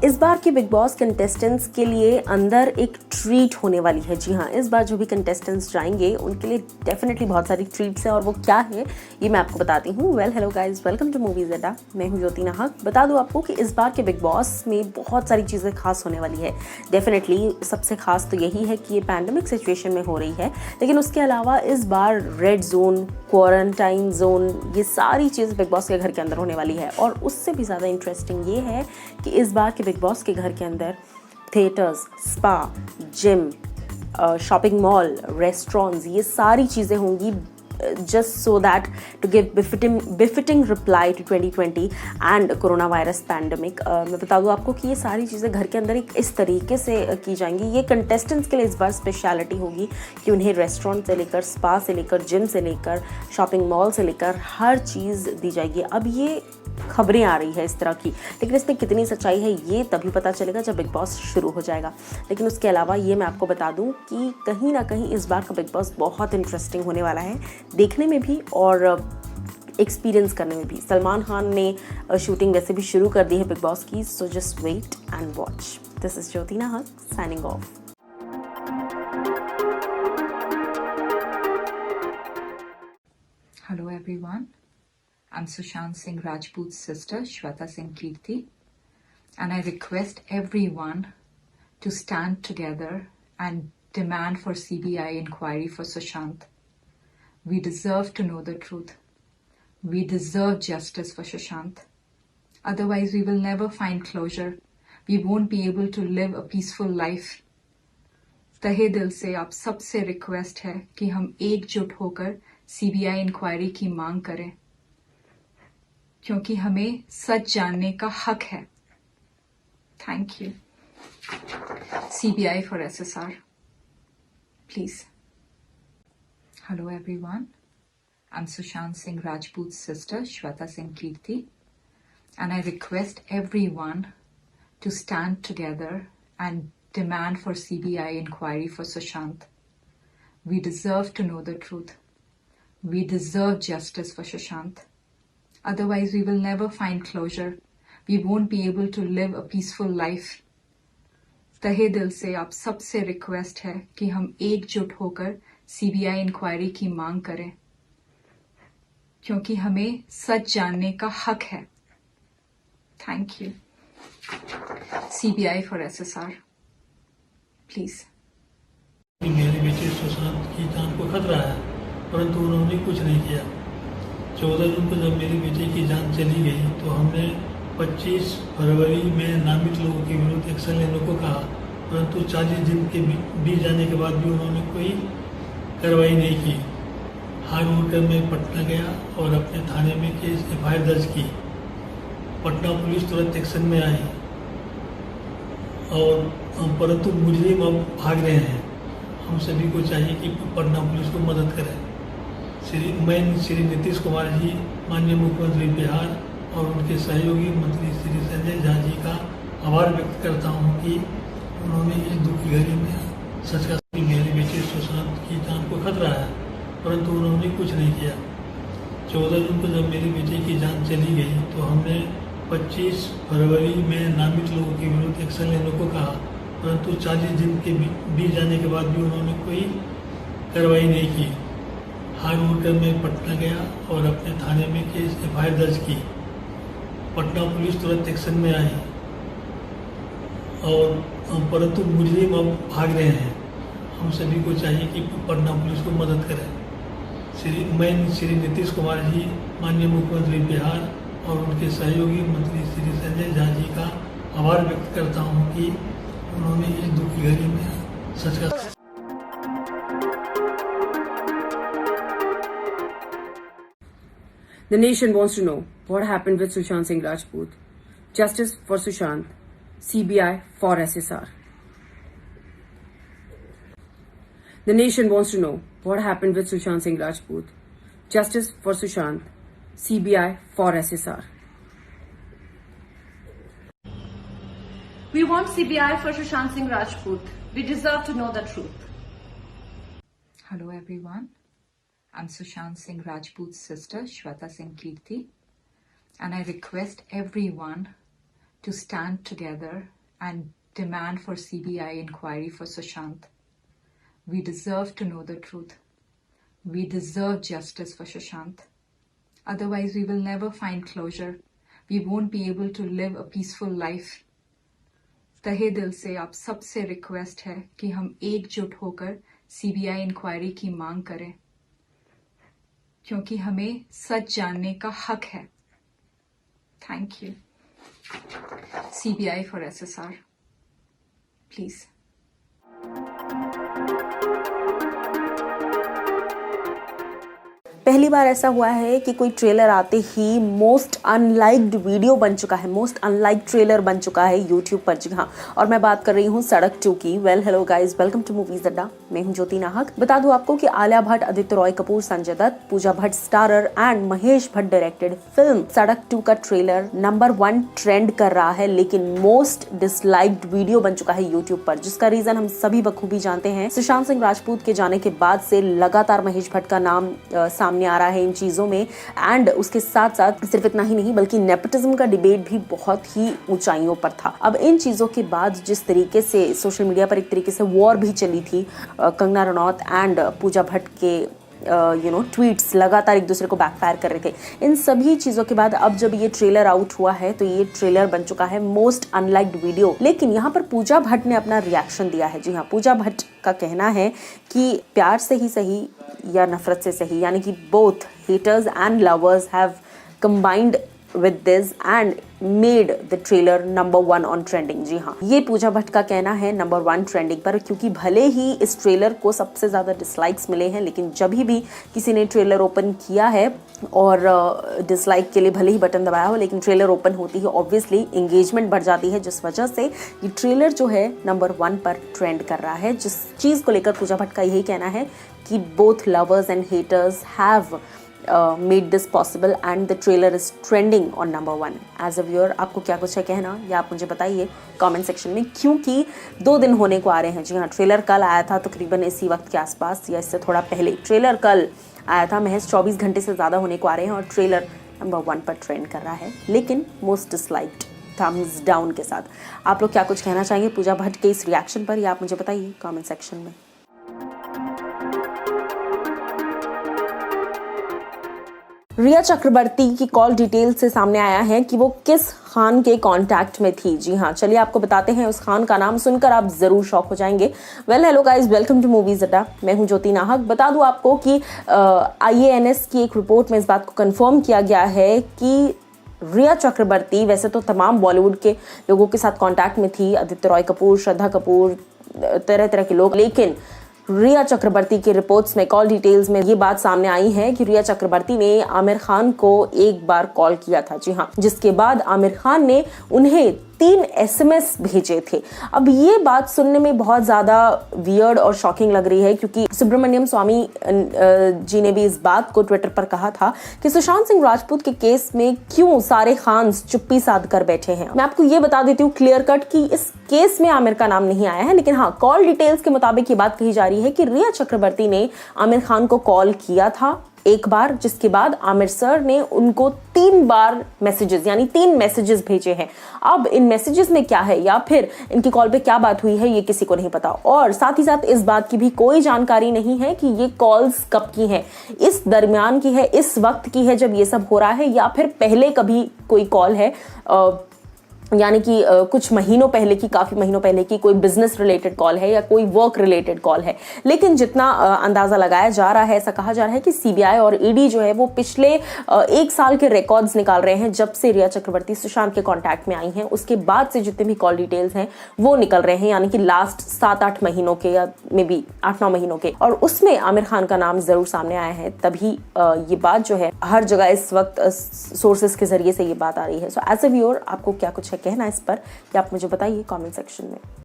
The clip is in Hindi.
इस बार के बिग बॉस कंटेस्टेंट्स के लिए अंदर एक ट्रीट होने वाली है। जी हाँ, इस बार जो भी कंटेस्टेंट्स जाएंगे उनके लिए डेफिनेटली बहुत सारी ट्रीट्स हैं और वो क्या है ये मैं आपको बताती हूँ। Well hello guys, welcome to movies Adda. मैं हूँ ज्योति नाहक। बता दूँ आपको कि इस बार के बिग बॉस में बहुत सारी चीज़ें खास होने वाली है। डेफिनेटली सबसे खास तो यही है कि ये पैंडमिक सिचुएशन में हो रही है, लेकिन उसके अलावा इस बार रेड जोन, क्वारंटाइन जोन, ये सारी चीज़ बिग बॉस के घर के अंदर होने वाली है। और उससे भी ज़्यादा इंटरेस्टिंग ये है कि इस बार के बिग बॉस के घर के अंदर theatres, spa, gym, shopping mall, restaurants, ये सारी चीज़ें होंगी just so that to give befitting reply to 2020 and corona virus pandemic. मैं बता दूँ आपको कि ये सारी चीज़ें घर के अंदर एक इस तरीके से की जाएंगी। ये कंटेस्टेंट्स के लिए इस बार स्पेशलिटी होगी कि उन्हें रेस्टोरेंट से लेकर, स्पा से लेकर, जिम से लेकर, शॉपिंग मॉल से लेकर हर चीज़ दी जाएगी। अब ये खबरें आ रही है इस तरह की, लेकिन इसमें कितनी सच्चाई है ये तभी पता चलेगा जब बिग बॉस शुरू हो जाएगा। लेकिन उसके अलावा ये मैं आपको बता दूं कि कहीं ना कहीं इस बार का बिग बॉस बहुत इंटरेस्टिंग होने वाला है, देखने में भी और एक्सपीरियंस करने में भी। सलमान खान ने शूटिंग वैसे भी शुरू कर दी है बिग बॉस की, so just wait and watch. This is Jyoti Nahak signing off. Hello everyone, I'm Sushant Singh Rajput's sister Shweta Singh Kirti, and I request everyone to stand together and demand for CBI inquiry for Sushant. We deserve to know the truth. We deserve justice for Sushant. Otherwise we will never find closure. We won't be able to live a peaceful life. तहे दिल से आप सबसे रिक्वेस्ट है कि हम एकजुट होकर सीबीआई इंक्वायरी की मांग करें, क्योंकि हमें सच जानने का हक है। Thank you. CBI for SSR, please. Hello everyone, I am Sushant Singh राजपूत's sister Shweta Singh Kirti, and I request everyone to stand together and demand for CBI inquiry for Sushant. We deserve to know the truth. We deserve justice for Sushant. Otherwise we will never find closure. We won't be able to live a peaceful life. तहे दिल से आप सबसे रिक्वेस्ट है कि हम एकजुट होकर सीबीआई इंक्वायरी की मांग करें, क्योंकि हमें सच जानने का हक है। Thank you. CBI for SSR, please. मेरे बेटे सुशांत की जान को खतरा है, परंतु उन्होंने कुछ नहीं किया। 14 जून को जब मेरे बेटे की जान चली गई तो हमने 25 फरवरी में नामित लोगों के विरुद्ध एक्शन लेने को कहा, परंतु 40 दिन के बीत जाने के बाद भी उन्होंने कोई कार्रवाई नहीं की। हार उठकर मैं पटना गया और अपने थाने में केस एफआईआर दर्ज की। पटना पुलिस तुरंत एक्शन में आई और परंतु मुजरिम अब भाग रहे हैं। हम सभी को चाहिए कि पटना पुलिस को मदद करें। मैं श्री नीतीश कुमार जी, माननीय मुख्यमंत्री बिहार और उनके सहयोगी मंत्री श्री संजय झा जी का आभार व्यक्त करता हूं कि उन्होंने इस दुख की घड़ी में सच का मेरे बेटे सुशांत की जान को खतरा है, परंतु उन्होंने कुछ नहीं किया। 14 जून को जब मेरे बेटे की जान चली गई तो हमने 25 फरवरी में नामित लोगों के विरुद्ध एक्शन लेने को कहा, परंतु 40 दिन के बीत जाने के बाद भी उन्होंने कोई कार्रवाई नहीं की। हार उठकर मैं पटना गया और अपने थाने में केस एफआईआर दर्ज की। पटना पुलिस तुरंत एक्शन में आई और परंतु मुजरिम अब भाग रहे हैं। हम सभी को चाहिए कि पटना पुलिस को मदद करें। मैं श्री नीतीश कुमार जी, माननीय मुख्यमंत्री बिहार और उनके सहयोगी मंत्री श्री संजय झा जी का आभार व्यक्त करता हूं कि उन्होंने इस दुख की घड़ी में सच का। The nation wants to know what happened with Sushant Singh Rajput. Justice for Sushant. CBI for SSR. The nation wants to know what happened with Sushant Singh Rajput. Justice for Sushant. CBI for SSR. We want CBI for Sushant Singh Rajput. We deserve to know the truth. Hello everyone, I'm Sushant Singh Rajput's sister Shweta Singh Kirti, and I request everyone to stand together and demand for CBI inquiry for Sushant. We deserve to know the truth. We deserve justice for Sushant. Otherwise, we will never find closure. We won't be able to live a peaceful life. तहे दिल से आप सबसे रिक्वेस्ट है कि हम एकजुट होकर सीबीआई इंक्वायरी की मांग करें, क्योंकि हमें सच जानने का हक है. Thank you. CBI for SSR. Please. पहली बार ऐसा हुआ है कि कोई ट्रेलर आते ही मोस्ट अनलाइक्ड वीडियो बन चुका है, मोस्ट अनलाइक्ड ट्रेलर बन चुका है यूट्यूब पर. जी हाँ, और मैं बात कर रही हूँ सड़क 2 की. Well hello guys, welcome to movies Adda. मैं हूँ ज्योति नाहक. बता दूं आपको कि Alia Bhatt, Aditya Roy Kapur, Sanjay Dutt, Pooja Bhatt starrer and Mahesh Bhatt directed film Sadak 2 का ट्रेलर नंबर 1 ट्रेंड कर रहा है, लेकिन मोस्ट डिसलाइक्ड वीडियो बन चुका है यूट्यूब पर, जिसका रीजन हम सभी बखूबी जानते हैं. सुशांत सिंह राजपूत के जाने के बाद से लगातार महेश भट्ट का नाम सामने आ रहा है इन चीजों में, एंड उसके साथ साथ सिर्फ इतना ही नहीं बल्कि नेपोटिज्म का डिबेट भी बहुत ही ऊंचाइयों पर था. अब इन चीजों के बाद जिस तरीके से सोशल मीडिया पर एक तरीके से वॉर भी चली थी, कंगना रनौत एंड पूजा भट्ट के ट्वीट्स लगातार एक दूसरे को बैकफायर कर रहे थे. इन सभी चीजों के बाद अब जब ये ट्रेलर आउट हुआ है तो ये ट्रेलर बन चुका है मोस्ट अनलाइक्ड वीडियो. लेकिन यहाँ पर पूजा भट्ट ने अपना रिएक्शन दिया है. जी हाँ, पूजा भट्ट का कहना है कि प्यार से ही सही या नफरत से सही, यानी कि both haters and lovers have combined with this and made the trailer number 1 on trending. जी हाँ, ये पूजा भट्ट का कहना है नंबर 1 ट्रेंडिंग पर, क्योंकि भले ही इस ट्रेलर को सबसे ज़्यादा डिसलाइक्स मिले हैं, लेकिन जब भी किसी ने ट्रेलर ओपन किया है और डिसलाइक के लिए भले ही बटन दबाया हो, लेकिन ट्रेलर ओपन होती है ऑब्वियसली एंगेजमेंट बढ़ जाती है, जिस वजह से ये ट्रेलर जो है नंबर 1 पर ट्रेंड कर रहा है. जिस चीज़ को लेकर पूजा भट्ट का यही कहना है कि both lovers and haters have made this possible and the trailer is trending on number 1. As a viewer, आपको क्या कुछ है कहना या आप मुझे बताइए कमेंट सेक्शन में, क्योंकि 2 दिन होने को आ रहे हैं. जी हाँ, ट्रेलर कल आया था तकरीबन इसी वक्त के आसपास या इससे थोड़ा पहले. ट्रेलर कल आया था, महज 24 घंटे से ज़्यादा होने को आ रहे हैं और ट्रेलर नंबर 1 पर ट्रेंड कर रहा है, लेकिन मोस्ट डिसलाइक्ड थम्स डाउन के साथ. आप लोग क्या कुछ कहना चाहेंगे पूजा भट्ट के इस रिएक्शन पर या आप मुझे बताइए कमेंट सेक्शन में. रिया चक्रवर्ती की कॉल डिटेल से सामने आया है कि वो किस खान के कांटेक्ट में थी. जी हाँ, चलिए आपको बताते हैं. उस खान का नाम सुनकर आप जरूर शॉक हो जाएंगे. Well hello guys, welcome to movies Adda. मैं हूं ज्योति नाहक. बता दूं आपको कि IANS की एक रिपोर्ट में इस बात को कंफर्म किया गया है कि रिया चक्रवर्ती वैसे तो तमाम बॉलीवुड के लोगों के साथ कांटेक्ट में थी, आदित्य रॉय कपूर, श्रद्धा कपूर, तरह तरह के लोग, लेकिन रिया चक्रवर्ती के रिपोर्ट्स में कॉल डिटेल्स में ये बात सामने आई है कि रिया चक्रवर्ती ने आमिर खान को एक बार कॉल किया था. जी हाँ, जिसके बाद आमिर खान ने उन्हें 3 SMS भेजे थे. अब ये बात सुनने में बहुत ज़्यादा वियर्ड और शॉकिंग लग रही है, क्योंकि सुब्रमण्यम स्वामी जी ने भी इस बात को ट्विटर पर कहा था कि सुशांत सिंह राजपूत के केस में क्यों सारे खान्स चुप्पी साध कर बैठे हैं. मैं आपको ये बता देती हूँ क्लियर कट कि इस केस में आमिर का नाम नहीं आया है, लेकिन हाँ, कॉल डिटेल्स के मुताबिक ये बात कही जा रही है कि रिया चक्रवर्ती ने आमिर खान को कॉल किया था एक बार, जिसके बाद आमिर सर ने उनको 3 बार मैसेजेस यानी 3 मैसेजेस भेजे हैं. अब इन मैसेजेस में क्या है या फिर इनकी कॉल पे क्या बात हुई है ये किसी को नहीं पता, और साथ ही साथ इस बात की भी कोई जानकारी नहीं है कि ये कॉल्स कब की हैं, इस दरमियान की है, इस वक्त की है जब ये सब हो रहा है, या फिर पहले कभी कोई कॉल है, यानी कि कुछ महीनों पहले की, काफ़ी महीनों पहले की कोई बिजनेस रिलेटेड कॉल है या कोई वर्क रिलेटेड कॉल है. लेकिन जितना अंदाज़ा लगाया जा रहा है, ऐसा कहा जा रहा है कि CBI और ED जो है वो पिछले 1 साल के रिकॉर्ड्स निकाल रहे हैं, जब से रिया चक्रवर्ती सुशांत के कॉन्टैक्ट में आई हैं उसके बाद से जितने भी कॉल डिटेल्स हैं वो निकल रहे हैं, यानी कि लास्ट 7-8 महीनों के या मे बी 8-9 महीनों के, और उसमें आमिर खान का नाम ज़रूर सामने आया है. तभी ये बात जो है हर जगह इस वक्त सोर्सेज के जरिए से ये बात आ रही है. सो एज अ व्यूअर आपको क्या कुछ है कहना इस पर, या आप मुझे बताइए कमेंट सेक्शन में.